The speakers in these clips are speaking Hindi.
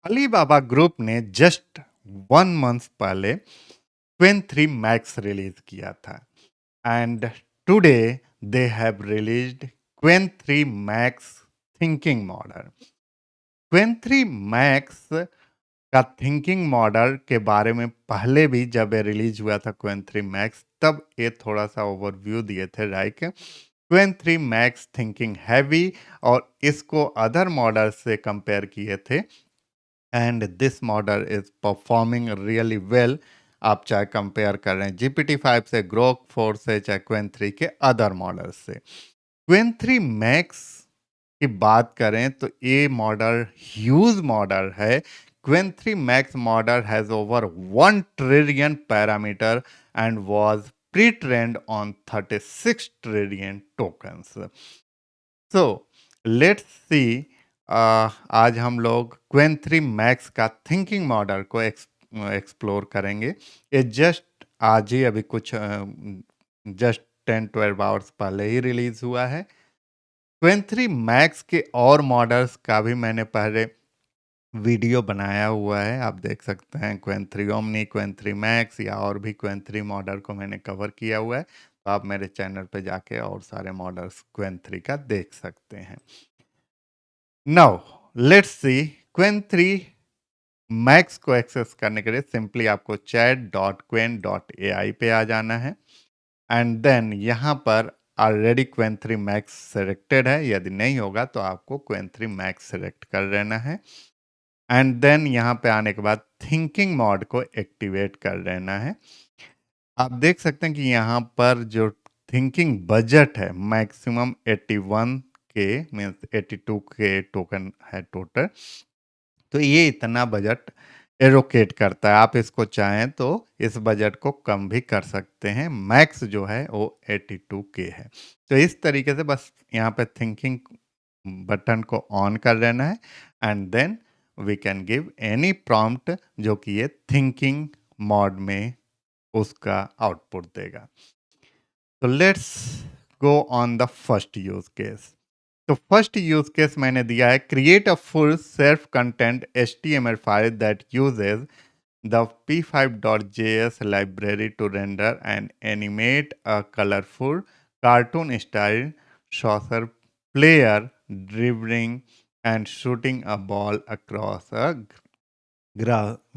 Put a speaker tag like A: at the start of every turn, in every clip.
A: अलीबाबा ग्रुप ने जस्ट 1 मंथ पहले क्वेन 3 मैक्स रिलीज किया था and today they have released Qwen 3 Max thinking model. Qwen 3 Max का थिंकिंग मॉडल के बारे में पहले भी जब ये रिलीज हुआ था क्वेन 3 मैक्स, तब ये थोड़ा सा ओवरव्यू दिए थे लाइक क्वेन 3 मैक्स थिंकिंग हैवी, और इसको अदर मॉडल से कंपेयर किए थे and this model is performing really well. आप चाहे कंपेयर कर रहे हैं जीपीटी 5 से, ग्रोक 4 से, चाहे क्वेन 3 के अदर मॉडल से। क्वेन 3 मैक्स की बात करें तो ये मॉडल ह्यूज मॉडल है। क्वेन 3 max model has over 1 trillion parameter and was pre-trained on 36 trillion tokens. So let's see, आज हम लोग क्वेन 3 मैक्स का थिंकिंग मॉडल को एक्सप्लोर करेंगे। ये जस्ट आज ही अभी कुछ जस्ट 10-12 आवर्स पहले ही रिलीज हुआ है। क्वेन 3 मैक्स के और मॉडल्स का भी मैंने पहले वीडियो बनाया हुआ है, आप देख सकते हैं। क्वेन 3 ओमनी, क्वेन 3 मैक्स या और भी क्वेन 3 मॉडल को मैंने कवर किया हुआ है, तो आप मेरे चैनल पे जाके और सारे मॉडल्स क्वेन 3 का देख सकते हैं। नाउ लेट्स सी, क्वेन 3 मैक्स को एक्सेस करने के लिए सिंपली आपको chat.quen.ai पे आ जाना है एंड देन यहाँ पर ऑलरेडी क्वेन 3 मैक्स सेलेक्टेड है, यदि नहीं होगा तो आपको क्वेन 3 मैक्स सेलेक्ट कर लेना है एंड देन यहाँ पे आने के बाद थिंकिंग मोड को एक्टिवेट कर लेना है। आप देख सकते हैं कि यहाँ पर जो थिंकिंग बजट है मैक्सिमम 81 के मीन्स 82 के टोकन है टोटल, तो ये इतना बजट एलोकेट करता है। आप इसको चाहें तो इस बजट को कम भी कर सकते हैं। मैक्स जो है वो 82 के है। तो इस तरीके से बस यहाँ पे थिंकिंग बटन को ऑन कर लेना है and then we can give any prompt जो कि ये थिंकिंग मोड में उसका आउटपुट देगा। तो let's go on the first use case. तो फर्स्ट यूज केस मैंने दिया है, create a full self content HTML file that usage the p5.js library to render and animate a colorful cartoon style saucer player dribbling and shooting a ball across a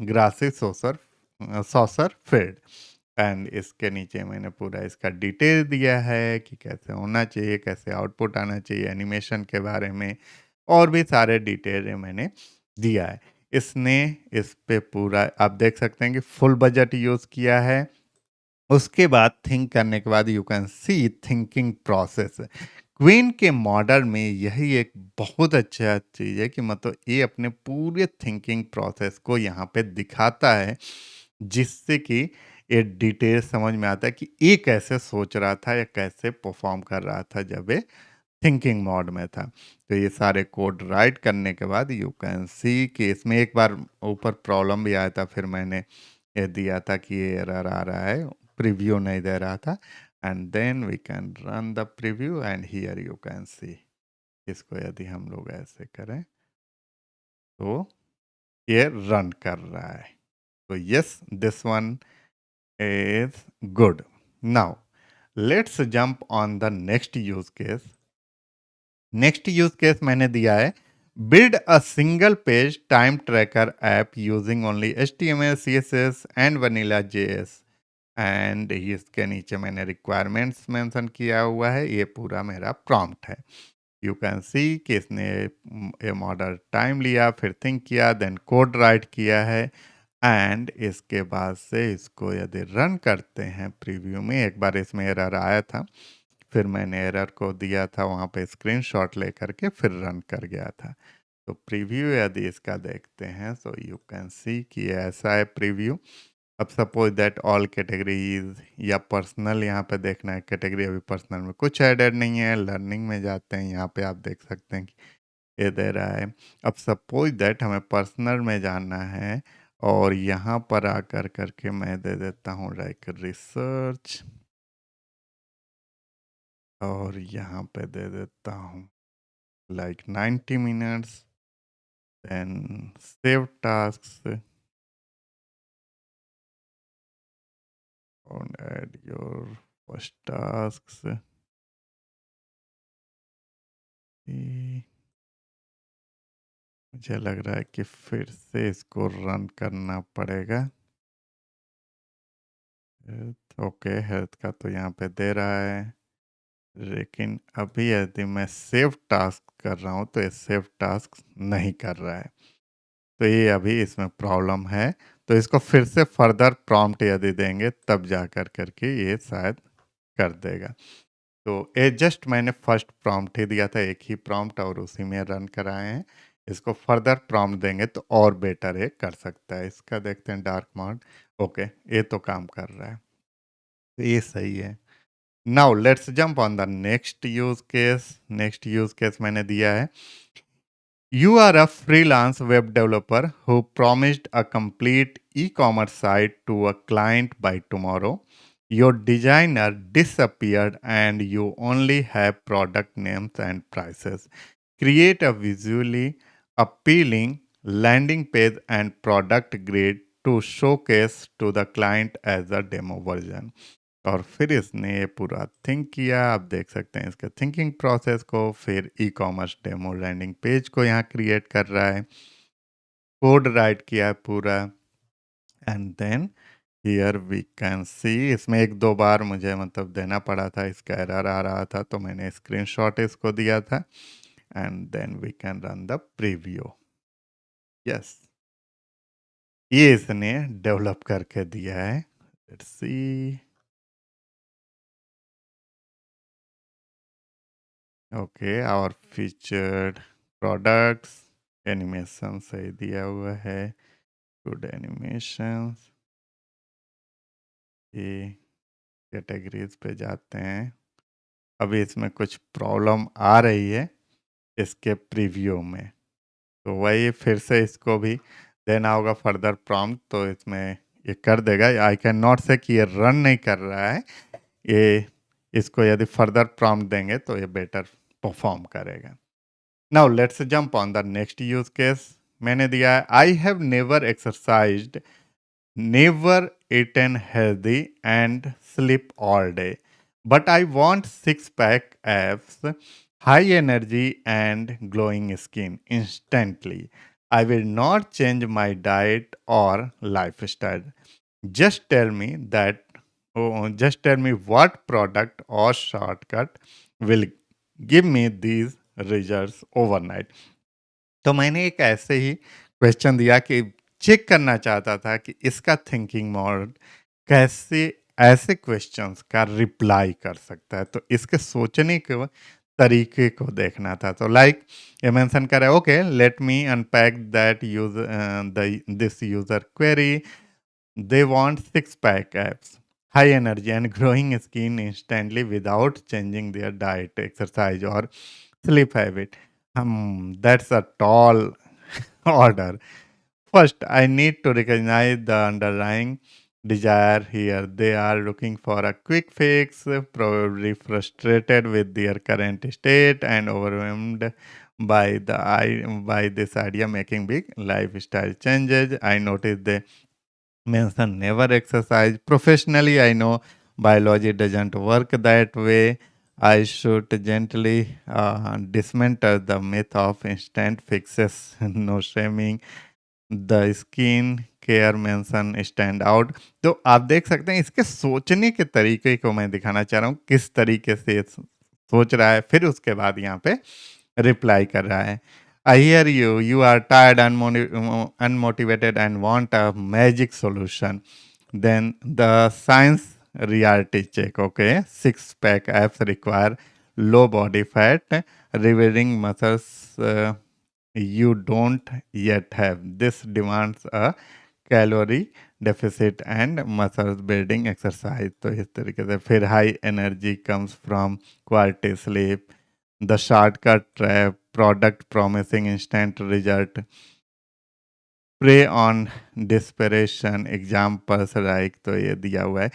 A: grassy saucer field। And इसके नीचे मैंने पूरा इसका डिटेल दिया है कि कैसे होना चाहिए, कैसे आउटपुट आना चाहिए, एनिमेशन के बारे में और भी सारे डिटेल मैंने दिया है। इसने इस पे पूरा आप देख सकते हैं कि फुल बजट यूज़ किया है। उसके बाद थिंक करने के बाद you can C thinking process. Queen के मॉडल में यही एक बहुत अच्छा चीज़ है कि मतलब ये अपने पूरे थिंकिंग प्रोसेस को यहाँ पे दिखाता है, जिससे कि ये डिटेल समझ में आता है कि ये कैसे सोच रहा था या कैसे परफॉर्म कर रहा था जब ये थिंकिंग मोड में था। तो ये सारे कोड राइट करने के बाद यू कैन सी कि इसमें एक बार ऊपर प्रॉब्लम भी आया था, फिर मैंने ये दिया था कि ये एरर आ रहा है, प्रीव्यू नहीं दे रहा था and then we can run the preview and here you can see. इसको यदि हम लोग ऐसे करें तो ये रन कर रहा है। तो yes, this one is good. Now let's jump on the next use case. Next use case मैंने दिया है, build a single page time tracker app using only HTML CSS and vanilla JS। And इसके नीचे मैंने रिक्वायरमेंट्स मेंशन किया हुआ है, ये पूरा मेरा प्रॉम्प्ट है। यू कैन सी कि इसने ये मॉडल टाइम लिया, फिर थिंक किया, देन कोड राइट किया है एंड इसके बाद से इसको यदि रन करते हैं प्रीव्यू में, एक बार इसमें एरर आया था, फिर मैंने एरर को दिया था वहाँ पे स्क्रीनशॉट लेकर के फिर रन कर गया था। तो प्रीव्यू यदि इसका देखते हैं तो यू कैन सी कि ऐसा है प्रीव्यू। अब सपोज दैट ऑल कैटेगरीज या पर्सनल यहाँ पे देखना है कैटेगरी, अभी पर्सनल में कुछ एडेड नहीं है। लर्निंग में जाते हैं, यहाँ पे आप देख सकते हैं कि ये दे रहा है। अब सपोज दैट हमें पर्सनल में जाना है और यहाँ पर आकर करके मैं दे देता हूँ लाइक रिसर्च और यहाँ पे दे देता हूँ like 90 minutes then save tasks and add your first tasks. ये मुझे लग रहा है कि फिर से इसको रन करना पड़ेगा। हेल्थ, ओके, हेल्थ का तो यहाँ पे दे रहा है, लेकिन अभी यदि मैं सेव टास्क कर रहा हूँ तो ये सेव टास्क नहीं कर रहा है। तो ये अभी इसमें प्रॉब्लम है। तो इसको फिर से फर्दर प्रॉम्प्ट यदि देंगे तब जा कर करके ये शायद कर देगा। तो ये जस्ट मैंने फर्स्ट प्रॉम्प्ट ही दिया था, एक ही प्रॉम्प्ट, और उसी में रन कराए हैं। इसको फर्दर प्रॉम्प्ट देंगे तो और बेटर ये कर सकता है। इसका देखते हैं डार्क मोड। ओके, ये तो काम कर रहा है, तो ये सही है। Now let's jump on the next use case. Next use case मैंने दिया है, you are a freelance web developer who promised a complete e-commerce site to a client by tomorrow. Your designer disappeared and you only have product names and prices. Create a visually appealing landing page and product grid to showcase to the client as a demo version. और फिर इसने ये पूरा थिंक किया। आप देख सकते हैं इसके थिंकिंग प्रोसेस को। फिर e commerce demo landing page को यहाँ क्रिएट कर रहा है, कोड राइट किया है पूरा, and then here we can see, इसमें एक दो बार मुझे मतलब देना पड़ा था, इसका एरर आ रहा था तो मैंने स्क्रीनशॉट इसको दिया था, and then we can run the preview. Yes, ये इसने डेवलप करके दिया है। Let's see. ओके, और फीचर्ड प्रोडक्ट्स, एनिमेशन सही दिया हुआ है, गुड एनिमेशंस। ये कैटेगरीज पे जाते हैं। अभी इसमें कुछ प्रॉब्लम आ रही है इसके प्रीव्यू में, तो वही फिर से इसको भी देना होगा फर्दर प्रॉम्प्ट, तो इसमें ये कर देगा। आई कैन नॉट से कि ये रन नहीं कर रहा है, ये इसको यदि फर्दर प्रॉम्प्ट देंगे तो ये बेटर परफॉर्म करेगा। Now let's jump on the next use case. मैंने दिया है, I have never exercised, never eaten healthy and sleep all day, but I want six pack abs, high energy and glowing skin instantly. I will not change my diet or lifestyle. Just tell me that, oh, just tell me what product or shortcut will give me these results overnight. तो मैंने एक ऐसे ही क्वेश्चन दिया कि चेक करना चाहता था कि इसका थिंकिंग मोड कैसे ऐसे क्वेश्चंस का रिप्लाई कर सकता है, तो इसके सोचने के तरीके को देखना था। तो लाइक ये मेंशन कर रहा है, okay let me unpack that use this user query. They want six pack abs, high energy and growing skin instantly without changing their diet, exercise और sleep habit. That's a tall order. First, I need to recognize the underlying desire here. They are looking for a quick fix, probably frustrated with their current state and overwhelmed by by this idea making big lifestyle changes. I noticed they mention never exercise. Professionally, I know biology doesn't work that way. I should gently dismantle the myth of instant fixes, no shaming. The skin care mention stand out. तो आप देख सकते हैं इसके सोचने के तरीके को मैं दिखाना चाह रहा हूँ, किस तरीके से सोच रहा है, फिर उसके बाद यहाँ पे रिप्लाई कर रहा है। I hear you. You are tired, unmotivated, and want a magic solution. Then the science reality check. Okay, six pack abs require low body fat, revealing muscles you don't yet have. This demands a calorie deficit and muscle building exercise. तो इस तरीके से फिर high energy comes from quality sleep. The shortcut trap, product promising instant result, prey on desperation, examples like, तो ये दिया हुआ है।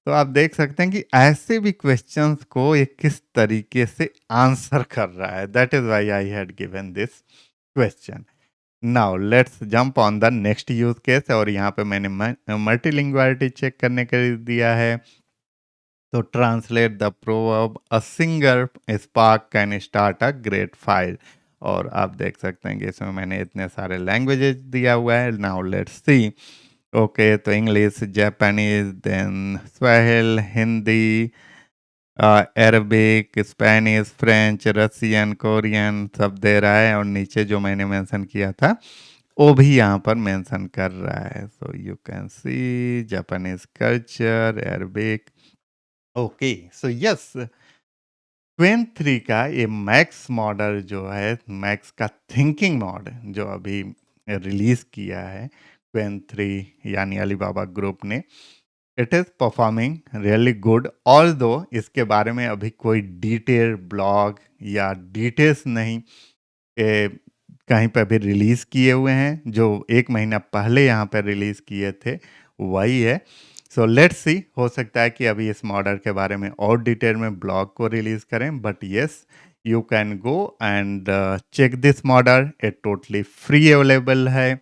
A: तो आप देख सकते हैं कि ऐसे भी क्वेश्चंस को ये किस तरीके से आंसर कर रहा है। That is why I had given this question. Now let's jump on the next use case, और यहाँ पे मैंने मल्टीलिंगुअलिटी चेक करने के लिए दिया है। तो translate the proverb a singer spark can start a great fire. और आप देख सकते हैं कि इसमें मैंने इतने सारे लैंग्वेजेस दिया हुआ है। Now let's see. ओके, तो English, Japanese, then Swahili, Hindi, Arabic, Spanish, French, Russian, Korean सब दे रहा है, और नीचे जो मैंने मेंशन किया था वो भी यहाँ पर मेंशन कर रहा है। So you can see Japanese culture, Arabic. Okay, so yes, Qwen 3 का ये मैक्स मॉडल जो है, मैक्स का थिंकिंग मॉड जो अभी रिलीज किया है क्वेन 3 यानी अलीबाबा ग्रुप ने, it is performing really good. All दो इसके बारे में अभी कोई डिटेल ब्लॉग या डिटेल्स नहीं कहीं पे भी रिलीज़ किए हुए हैं। जो एक महीना पहले यहाँ पे रिलीज़ किए थे वही है। सो लेट्स सी, हो सकता है कि अभी इस मॉडल के बारे में और डिटेल में ब्लॉग को रिलीज़ करें, but yes, you can go and check this model. ये टोटली फ्री अवेलेबल है।